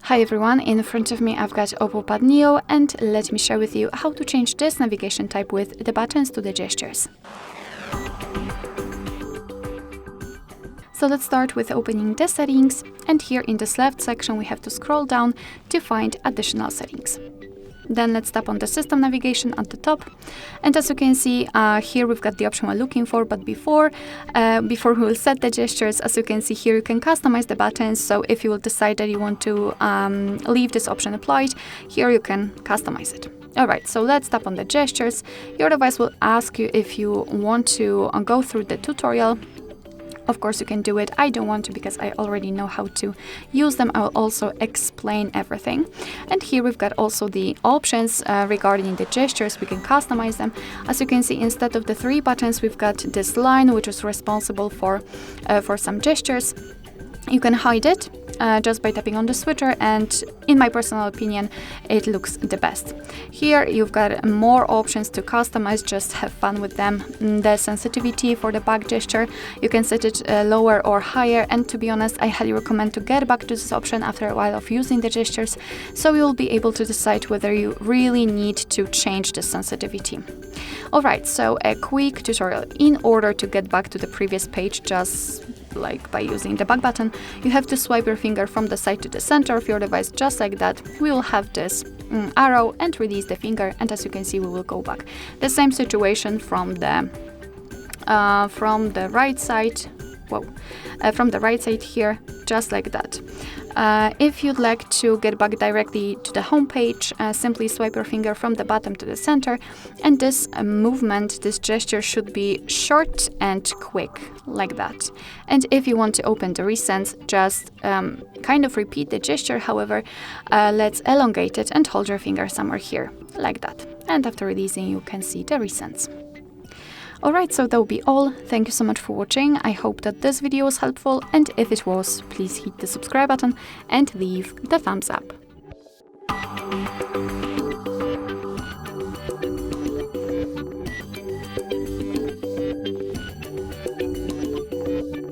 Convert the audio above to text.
Hi everyone, in front of me I've got OPPO Pad Neo, and let me share with you how to change this navigation type with the buttons to the gestures. So let's start with opening the settings, and here in this left section we have to scroll down to find additional settings. Then let's tap on the system navigation at the top, and as you can see here we've got the option we're looking for, but before we will set the gestures, as you can see here you can customize the buttons. So if you will decide that you want to leave this option applied, here you can customize it. Alright, so let's tap on the gestures. Your device will ask you if you want to go through the tutorial. Of course you can do it. I don't want to because I already know how to use them. I will also explain everything. And here we've got also the options regarding the gestures. We can customize them. As you can see, instead of the 3 buttons, we've got this line which is responsible for some gestures. You can hide it just by tapping on the switcher, and in my personal opinion it looks the best. Here you've got more options to customize, just have fun with them. The sensitivity for the back gesture, you can set it lower or higher, and to be honest I highly recommend to get back to this option after a while of using the gestures, so you'll be able to decide whether you really need to change the sensitivity. Alright, so a quick tutorial. In order to get back to the previous page, just like by using the back button, you have to swipe your finger from the side to the center of your device, just like that. We will have this arrow and release the finger, and as you can see we will go back. The same situation from the right side. From the right side here, just like that. If you'd like to get back directly to the home page, simply swipe your finger from the bottom to the center, and this movement, this gesture should be short and quick, like that. And if you want to open the recents, just kind of repeat the gesture. However, let's elongate it and hold your finger somewhere here, like that. And after releasing, you can see the recents. Alright, so that will be all. Thank you so much for watching. I hope that this video was helpful, and if it was, please hit the subscribe button and leave the thumbs up.